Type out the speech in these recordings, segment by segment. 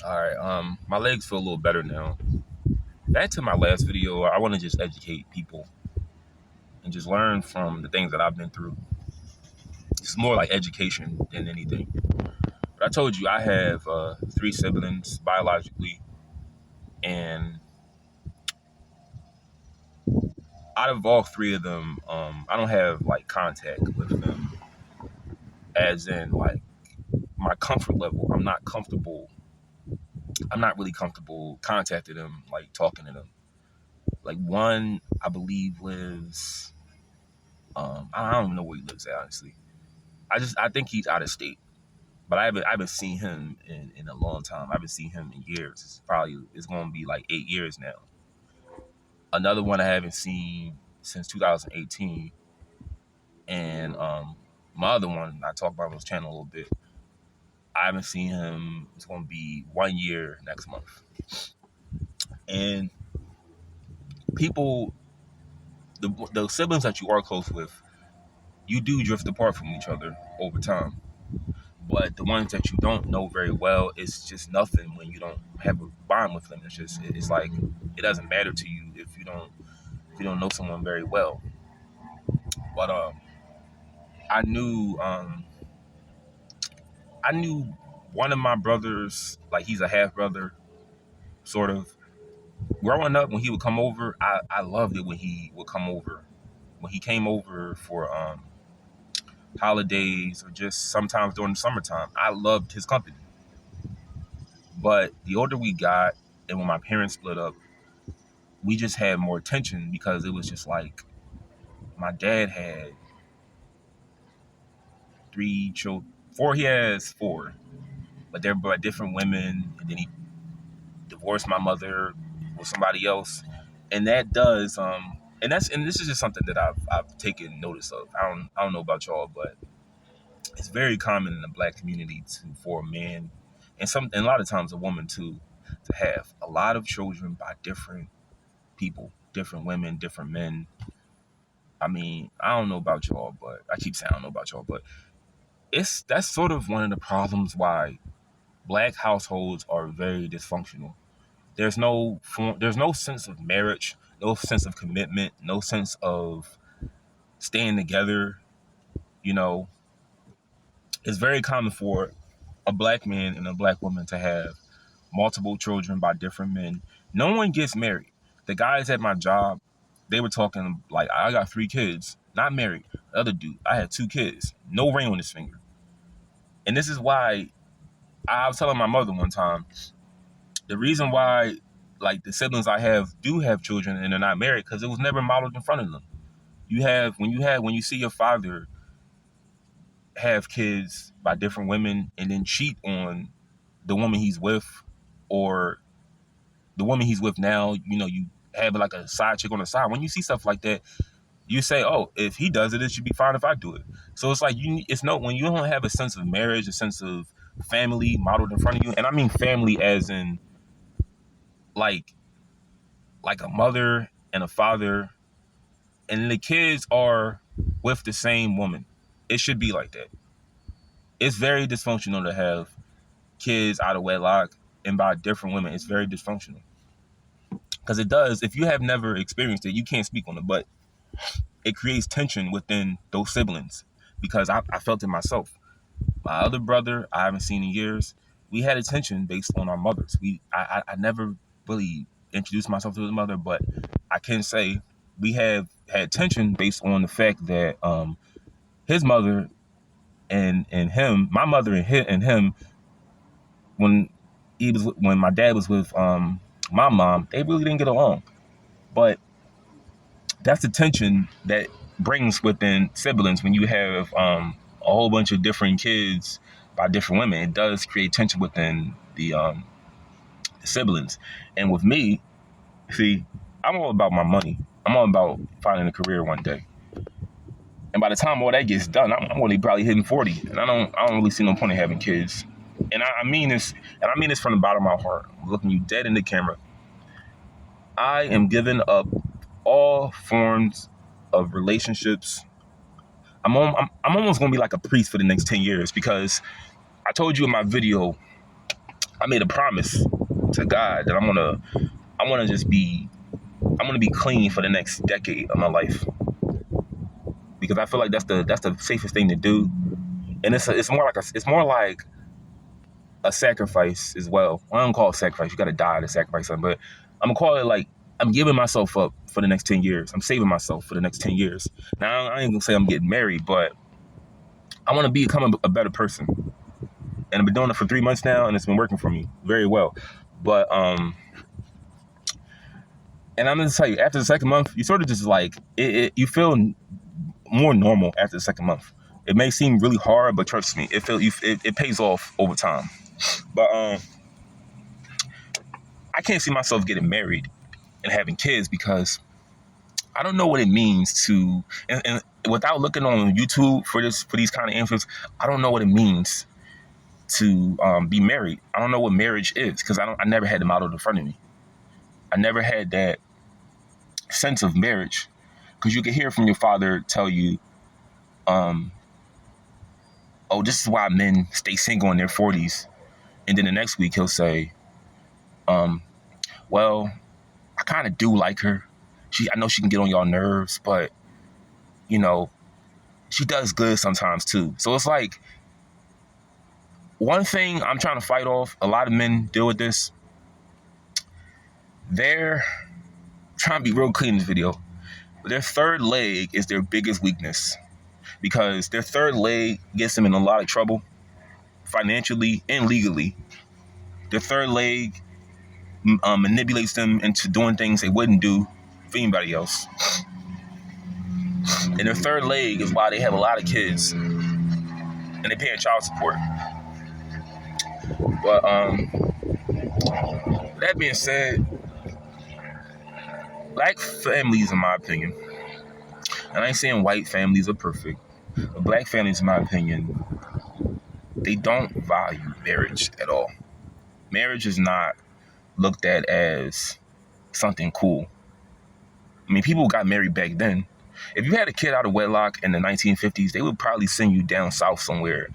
All right. My legs feel a little better now. Back to my last video. I want to just educate people and just learn from the things that I've been through. It's more like education than anything. But I told you I have three siblings biologically, and out of all three of them, I don't have like contact with them, as in like my comfort level. I'm not really comfortable contacting them, like talking to them. Like one, I believe lives. I don't even know where he lives at, honestly. I think he's out of state, but I haven't seen him in a long time. I haven't seen him in years. It's going to be like 8 years now. Another one I haven't seen since 2018, and my other one I talked about on his channel a little bit. I haven't seen him. It's going to be 1 year next month, and people, the siblings that you are close with, you do drift apart from each other over time. But the ones that you don't know very well, it's just nothing when you don't have a bond with them. It's like it doesn't matter to you if you don't know someone very well. But I knew I knew one of my brothers, like he's a half brother, sort of. Growing up, when he would come over, I loved it when he would come over. When he came over for holidays or just sometimes during the summertime, I loved his company. But the older we got, and when my parents split up, we just had more tension because it was just like my dad had three children. He has four, but they're by different women. And then he divorced my mother with somebody else, and that does and this is just something that I've taken notice of. I don't know about y'all, but it's very common in the black community for a man and a lot of times a woman to have a lot of children by different people, different women, different men. I mean, I don't know about y'all, but I keep saying I don't know about y'all, but that's sort of one of the problems why black households are very dysfunctional. There's no sense of marriage, no sense of commitment, no sense of staying together. You know, it's very common for a black man and a black woman to have multiple children by different men. No one gets married. The guys at my job, they were talking like, I got 3 kids, not married. The other dude, I had 2 kids, no ring on his finger. And this is why I was telling my mother one time, the reason why like the siblings I do have children and they're not married, because it was never modeled in front of them. When you see your father have kids by different women and then cheat on the woman he's with, or the woman he's with now, you have like a side chick on the side. When you see stuff like that, you say, "Oh, if he does it, it should be fine if I do it." So it's like when you don't have a sense of marriage, a sense of family modeled in front of you, and I mean family as in like a mother and a father, and the kids are with the same woman. It should be like that. It's very dysfunctional to have kids out of wedlock and by different women. It's very dysfunctional because it does. If you have never experienced it, you can't speak on it, but it creates tension within those siblings because I felt it myself. My other brother, I haven't seen in years. We had a tension based on our mothers. I never really introduced myself to his mother, but I can say we have had tension based on the fact that his mother and him, my mother and him, when my dad was with my mom, they really didn't get along. But that's the tension that brings within siblings when you have a whole bunch of different kids by different women. It does create tension within the siblings. And with me, see, I'm all about my money. I'm all about finding a career one day. And by the time all that gets done, I'm only probably hitting 40, and I don't really see no point in having kids. And I mean this, from the bottom of my heart. I'm looking you dead in the camera. I am giving up all forms of relationships. I'm almost gonna be like a priest for the next 10 years because I told you in my video, I made a promise to God that I want to just be, I'm going to be clean for the next decade of my life, because I feel like that's the safest thing to do. And it's more like a sacrifice as well. I don't call it sacrifice. You got to die to sacrifice something, but I'm gonna call it like I'm giving myself up for the next 10 years. I'm saving myself for the next 10 years. Now, I ain't gonna say I'm getting married, but I want to become a better person. And I've been doing it for 3 months now, and it's been working for me very well. But, and I'm gonna tell you, after the second month, you sort of just like, you feel more normal after the second month. It may seem really hard, but trust me, it pays off over time. But, I can't see myself getting married and having kids because I don't know what it means to, and without looking on YouTube for these kind of answers, I don't know what it means to be married. I don't know what marriage is because I never had the model in front of me. I never had that sense of marriage, because you can hear from your father tell you, oh, this is why men stay single in their 40s, and then the next week he'll say, well, I kind of do like her. I know she can get on y'all nerves, but you know, she does good sometimes too. So it's like, one thing I'm trying to fight off, a lot of men deal with this. They're trying to be real clean in this video. Their third leg is their biggest weakness, because their third leg gets them in a lot of trouble financially and legally. Their third leg manipulates them into doing things they wouldn't do for anybody else. And their third leg is why they have a lot of kids and they pay child support. But that being said, black families, in my opinion, and I ain't saying white families are perfect, but black families, in my opinion, they don't value marriage at all. Marriage is not looked at as something cool. I mean, people got married back then. If you had a kid out of wedlock in the 1950s, they would probably send you down south somewhere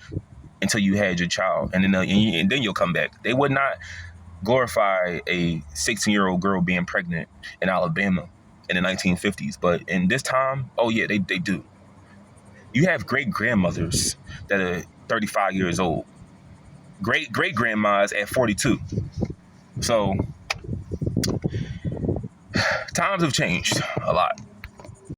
until you had your child, and then you'll come back. They would not glorify a 16-year-old girl being pregnant in Alabama in the 1950s. But in this time, oh yeah, they do. You have great-grandmothers that are 35 years old. Great-grandmas at 42. So times have changed a lot.